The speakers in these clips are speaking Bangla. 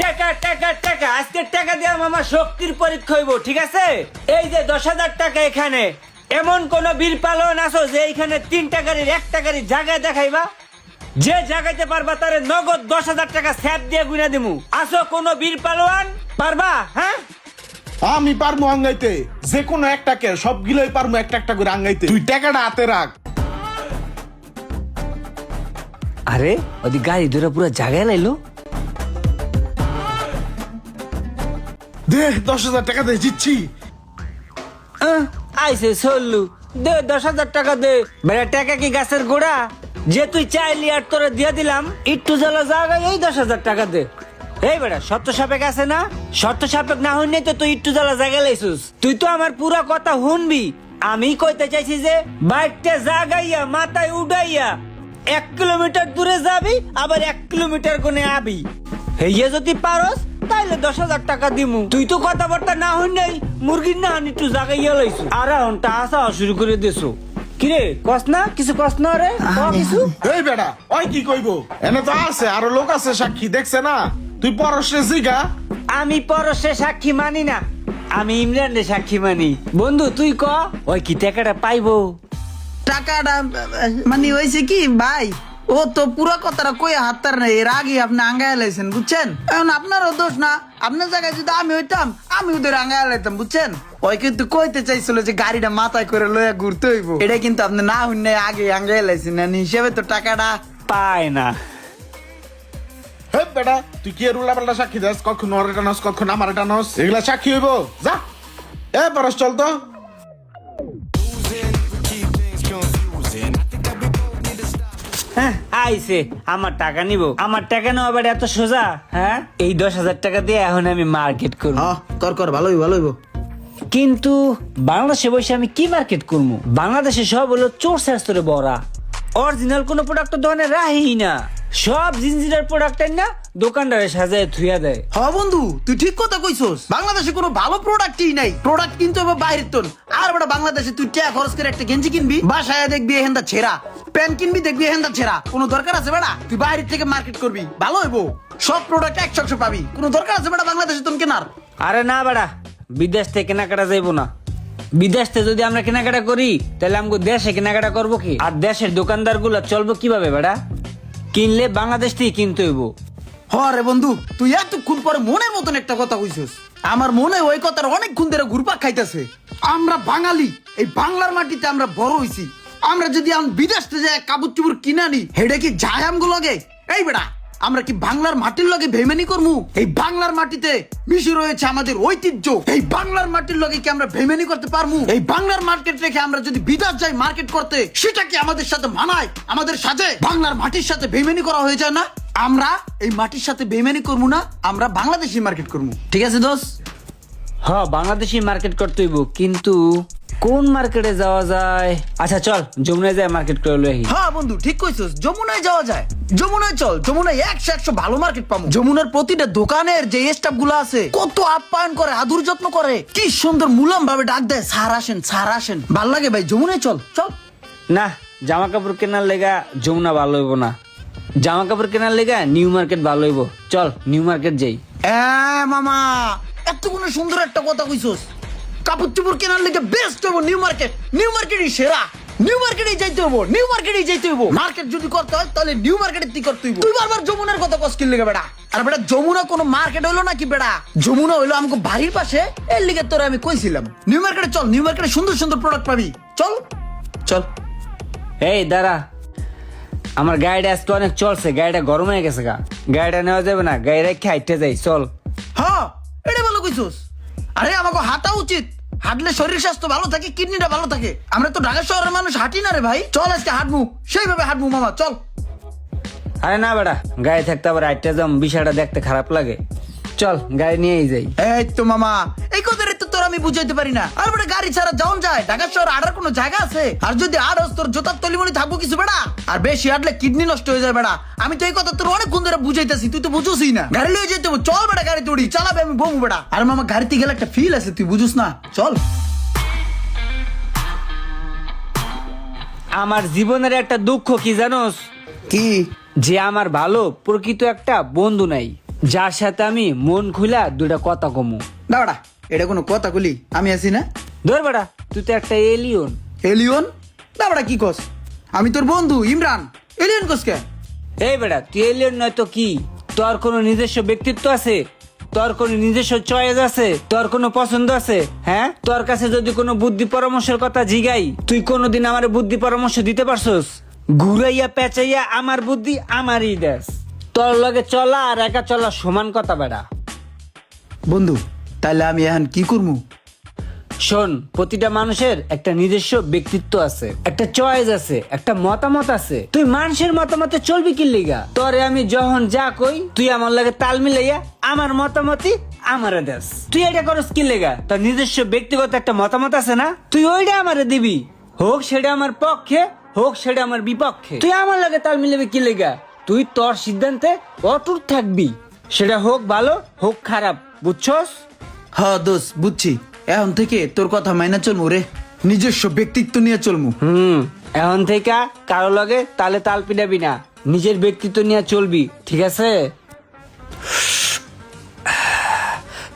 টাকা টাকা টাকা, আজকে টাকা দিয়ে আমার শক্তির পরীক্ষা হইব, ঠিক আছে? এই যে 10,000 টাকা এখানে, এমন কোন বীর পালন আছো যে এইখানে 3 টাকার 1 টাকার জায়গায় দেখাইবা? যে জায়গাতে পারবা তারে নগদ 10,000 টাকা স্যাপ দিয়ে গুনা দিমু। আসো কোন বীর পালোয়ান পারবা? হ্যাঁ আমি পারবো আঙ্গাইতে, যে কোনো একটাকে সবগুলোই পারবো একটা একটা করে আঙ্গাইতে। তুই টাকাটা হাতে রাখ। আরে ওদি গাড়ি ধরে পুরো জায়গায় লাইলো। দে 10,000 টাকা দে, জিতছি। আইসে চললু, দে 10,000 টাকা দে। বেড়া টাকা কি গাছের গোড়া যে তুই চাইলি আর তোরে দিয়ে দিলাম? একটু জ্বালা জায়গায় এই 10,000 টাকা দে। এই বেড়া শর্ত সাপেক আছে না? শর্ত সাপেক না হইনি তো তুই একটু জ্বালা জায়গা লাইছিস। তুই তো আমার পুরা কথা শুনবি। আমি কইতে চাইছি যে বাইকটা জাগাইয়া মাথায় উড়াইয়া 1 কিলোমিটার দূরে যাবি, আবার 1 কিলোমিটার কোনে আবি। হেয়ে যদি পারস তাইলে 10,000 টাকা দিমু। তুই তো কথাবার্তা না হই নাই, মুরগির না হানি একটু জাগাইয়া লাইছু। আর এখন টাকা শুরু করে দিছো। কিরে কস না কিছু, কস না রে কিছু? এই বেটা ওই কি কইবো, এনে তো আছে আরো লোক আছে সাক্ষী, দেখছে না? তুই পরশে জিগা। আমি পরশে সাক্ষী মানি না, আমি ইমরানের সাক্ষী মানি। বন্ধু তুই ক, ওই কি টাকাটা পাইবো? টাকাটা মানে হয়েছে কি ভাই, ও তো পুরো কথাটা কই হাততার নাই, এর আগে আপনি আঙ্গায় লাইছেন বুঝছেন। এখন আপনারও দোষ না, আপনার জায়গায় যদি আমি হইতাম আমি ওদের আঙ্গায় লাইতাম বুঝছেন। ওই কিন্তু কইতে চাইছিল যে গাড়িটা মাথায় করে লইয়া ঘুরতে হইব, এটা কিন্তু আপনি না হইন নাই, আগে আঙ্গায় লাইছেন না, হিসেবে তো টাকাটা পায় না। হে বেটা তুই কি রুলা পাল্টা সাক্ষী দাস, কখন ওর এটা নস কখন আমার এটা নস, এগুলা সাক্ষী হইব? যা এ পরশ চল তো। হ্যাঁ আইসে আমার টাকা নিব, আমার টাকা নেওয়া আবার এত সোজা? হ্যাঁ এই 10,000 টাকা দিয়ে এখন আমি মার্কেট করবো। কর ভালোই ভালোই। কিন্তু বাংলাদেশে বসে আমি কি মার্কেট করবো? বাংলাদেশে সব হলো চোর শেষরে বড়া, অরিজিনাল কোনো প্রোডাক্ট দোকানে রাহি না, সব জিনজিনের প্রোডাক্ট না দোকানদারে সাজায় থুইয়া দেয়। হ্যাঁ বন্ধু তুই ঠিক কথা কইছস, বাংলাদেশে কোনো ভালো প্রোডাক্টই নাই, প্রোডাক্ট কিনতে হবে বাইরের তোন। আর বড় বাংলাদেশে তুই টাকা খরচ করে একটা গেঞ্জি কিনবি, বাসায় দেখবি এহেন্দা ছেঁড়া, প্যান্ট কিনবি দেখবি এহেন্দা ছেঁড়া। কোনো দরকার আছে বেটা তুই বাইরের থেকে মার্কেট করবি? ভালো হইবো, সব প্রোডাক্ট 100 পাবি। কোনো দরকার আছে বেটা বাংলাদেশে তোন কেনার? আরে না বেটা, বিদেশ থেকে কেনাকাটা যাইবো না। বিদেশ থেকে যদি আমরা কেনাকাটা করি তাহলে আমাকে দেশে কেনাকাটা করবো কি? আর দেশের দোকানদার গুলা চলবো কিভাবে বেটা? কিনলে বাংলাদেশ থেকে কিনতে হইব। হরে বন্ধু তুই এতক্ষণ পরে মনের মতন একটা কথা কইছস, আমার মনে ওই কথার অনেকক্ষণ ধরে ঘুরপাক খাইতেছে। আমরা বাঙালি, এই বাংলার মাটিতে আমরা বড় হইছি, আমরা যদি বিদেশ থেকে যাই কাপড় চুপড় কিনা নি, হেডে কি যায় আমগুলো লগে? এই বেটা আমরা কি বাংলার মাটির লগে ভেমেনি করমু? এই বাংলার মাটিতে মিশে রয়েছে আমাদের ঐতিহ্য, এই বাংলার মাটির লগে কি আমরা ভেমেনি করতে পারমু? এই বাংলার মার্কেট রেখে আমরা যদি বিদেশ যাই মার্কেট করতে, সেটা কি আমাদের সাথে মানায়? আমাদের সাথে বাংলার মাটির সাথে বেইমানি করা হয়ে যায় না? আমরা এই মাটির সাথে বেইমানি করবো না, আমরা বাংলাদেশি মার্কেট করবো, ঠিক আছে দোস্ত? হ্যাঁ বাংলাদেশি মার্কেট করতে হইব, কিন্তু কোন মার্কেটে যাওয়া যায়? আচ্ছা চল যমুনায় যায় মার্কেট করে লই। হ্যাঁ বন্ধু ঠিক কইছস, যমুনায় যাওয়া যায়। যমুনায় চল, যমুনায় 100 ভালো মার্কেট পাবো। যমুনার প্রতিটা দোকানের যে স্টাফ গুলো আছে কত আপ্যায়ন করে, আদর যত্ন করে, কি সুন্দর মুলাম ভাবে ডাক দেয়, স্যার আসেন। ভাল লাগে ভাই, যমুনায় চল। না জামা কাপড় কেনার লেগা যমুনা ভালো হইব না, জামা কাপড় কেনার লেগা নিউ মার্কেট ভালো হইব। চল নিউ মার্কেট যাই। মামা এত কোনো সুন্দর একটা কথা কইছস, কাপড় চোপড় কেনার লেগে বেস্ট হবো নিউ মার্কেট। নিউ মার্কেটই সেরা, নিউ মার্কেটে যাইতে হবো, নিউ মার্কেটে যাইতে হবো। মার্কেট যদি করতে হয় তাহলে নিউ মার্কেটে তুই করতে হইব। তুই বারবার যমুনার কথা কস কি লেগে বেটা? আর বেটা যমুনা কোনো মার্কেট হইলো নাকি বেটা? যমুনা হইলো আমাকে বাড়ির পাশে, এর লিগে তোরে আমি কইছিলাম নিউ মার্কেটে চল। নিউ মার্কেটে সুন্দর সুন্দর প্রোডাক্ট পাবি, চল। এই দাঁড়া, আমার গাড়িটা আজকে অনেক চলছে, গাড়িটা গরম হয়ে গেছে গা, গাড়িটা নেওয়া যাবে না, গাড়ি রেখে হাইটে যাই। চল। হ্যাঁ এটা ভালো কইছস। আরে আমাকে হাঁটা উচিত, হাঁটলে শরীর স্বাস্থ্য ভালো থাকে, কিডনিটা ভালো থাকে। আমরা তো ঢাকা শহরের মানুষ হাঁটি না রে ভাই। চল আজকে হাঁটবো, সেইভাবে হাঁটবো মামা, চল। আরে না বেটা, গাড়ি থাকতে আবার হাইটে যাম, বিষয়টা দেখতে খারাপ লাগে। চল গাড়ি নিয়েই যাই। এই তো মামা, এই কথাটা তো তোর আমি বুঝাইতে পারি না। আর বেটা গাড়ি ছাড়া যাওন যায়? ঢাকা শহর আড়ার কোনো জায়গা আছে? আর যদি আড়স তোর জোতার তলিমনি থাকবো কিছু বেটা? আর বেশি হাঁটলে কিডনি নষ্ট হয়ে যায় বেটা। আমি তো এই কথা তোর অনেকক্ষণ ধরে বুঝাইতেছি, তুই তো বুঝোসই না। গাড়ি লয়ে যেতে হবে, চল বেটা, গাড়ি তোড়ি চালাবে, আমি বমু বেটা। আর মামা গাড়িতে গেলে একটা ফিল আছে, তুই বুঝুস না, চল। আমার জীবনের একটা দুঃখ কি জানোস? কি? যে আমার ভালো প্রকৃত একটা বন্ধু নাই। যার সাথে আমি মন খুলা দুটা কথা কমু। না বেটা, এটা কোনো কথা কলি? আমি আছি না? ধর বেটা, তুই তো একটা এলিয়ন। এলিয়ন? না বেটা, কি কস? আমি তোর বন্ধু ইমরান, এলিয়ন কস কে? এই বেটা, তুই এলিয়ন নয় তো কি? তোর কোনো নিজস্ব ব্যক্তিত্ব আছে? তোর কোনো নিজস্ব চয়েস আছে? তোর কোনো পছন্দ আছে? হ্যাঁ, তোর কাছে যদি কোনো বুদ্ধি পরামর্শের কথা জিগাই, তুই কোনোদিন আমার বুদ্ধি পরামর্শ দিতে পারছস? ঘুরাইয়া পেঁচাইয়া আমার বুদ্ধি আমারই দেশ। তোর লগে চলা আর একা চলা সমান কথা বেটা। বন্ধু, তাহলে আমি এখন কি করবো? শোন, প্রতিটা মানুষের একটা নিজস্ব ব্যক্তিত্ব আছে, একটা চয়েস আছে, একটা মতামত আছে। তুই মানুষের মতামতে চলবি কি লিগা? তোরে আমি যখন যা কই তুই আমার লাগে তাল মিলাইয়া আমার মতামতই আমারে দেস। তুই এটা করস কি লিগা? তোর নিজস্ব ব্যক্তিগত একটা মতামত আছে না, তুই ওইটা আমারে দিবি। হোক সেটা আমার পক্ষে, হোক সেটা আমার বিপক্ষে, তুই আমার লাগে তাল মিলাবি কি লিগা? তুই তোর সিদ্ধান্তে অটুট থাকবি, সেটা হোক ভালো হোক খারাপ, বুঝছস? হ দোষ, বুঝছি। এখন থেকে তোর কথা মাইনা চলমু রে, নিজস্ব ব্যক্তিত্ব নিয়ে চলমু। এখন থেকে কারো লগে তালে তাল পিটাবি না, নিজের ব্যক্তিত্ব নিয়ে চলবি, ঠিক আছে?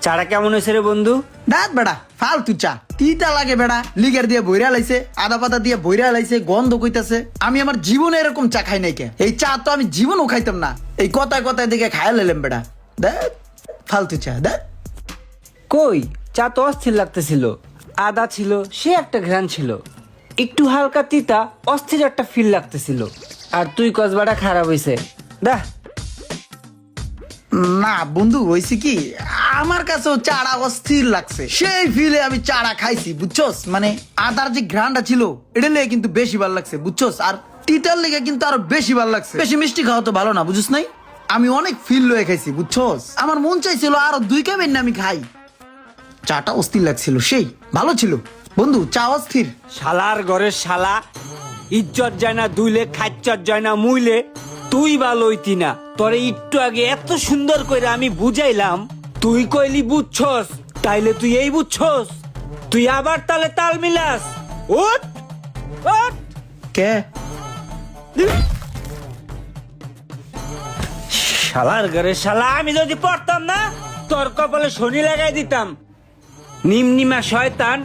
চাটা কেমন হয়েছে রে বন্ধু? দাঁত বেড়া, ফালতু চা, তিতা লাগে বেড়া, লিগার দিয়ে বইরা লাইছে, আদা পাতা দিয়ে বইরা লাইছে, গন্ধ কইতাছে। আমি আমার জীবনে এরকম চা খাই নাই কে। এই চা তো আমি জীবনও খাইতাম না, এই কথায় কথায় দিকে খায়া লাইলাম বেড়া। দেখ, ফালতু চা দেখ। কই, চা তো অস্থির লাগতেছিল, আদা ছিল, সে একটা ঘ্রাণ ছিল, একটু হালকা তিতা, অস্থির একটা ফিল লাগতেছিল। আর তুই কসবাটা খারাপ হয়েছে দা। না বন্ধু, হয়েছে কি, আমার কাছেও চারা অস্থির লাগছে। সেই ফিলে আমি চারা খাইছি, বুঝছস? মানে আদার যে ঘ্রাণটা ছিল এটা লেগে কিন্তু বেশি ভালো লাগছে, বুঝছস? আর তিতার লেগে কিন্তু আরো বেশি ভালো লাগছে। বেশি মিষ্টি খাওয়া তো ভালো না, বুঝছ নাই? আমি অনেক ফিল লয়ে খাইছি, বুঝছস? আমার মন চাইছিল আরো 2 কাপ এনে আমি খাই। চাটা অস্থির লাগছিল, সেই ভালো ছিল বন্ধু, চা অস্থির। শালার ঘরের শালা, ইজ্জত যায় না দুইলে, খাচ্চর যায় না মুইলে, তুই ভালো হইতি না। তোরে একটু আগে এত সুন্দর করে আমি বুঝাইলাম, তুই কইলি বুঝছস, তাইলে তুই এই বুঝছস? তুই আবার তালে তাল মিলাস? উঠ উঠ। কে? শালার ঘরে শালা, আমি যদি পড়তাম না তোর কপালে শনি লাগাই দিতাম। নিমনিমা শয়তান,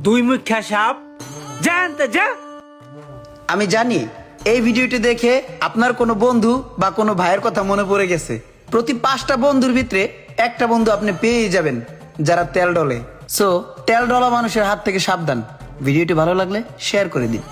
2 মুখা সাপ, জানতে যা। আমি জানি এই ভিডিওটি দেখে আপনার কোনো বন্ধু বা কোনো ভাইয়ের কথা মনে পড়ে গেছে। প্রতি 5টা বন্ধুর ভিতরে একটা বন্ধু আপনি পেয়ে যাবেন যারা তেল ডলে। সো তেল ডলা মানুষের হাত থেকে সাবধান। ভিডিওটি ভালো লাগলে শেয়ার করে দিন।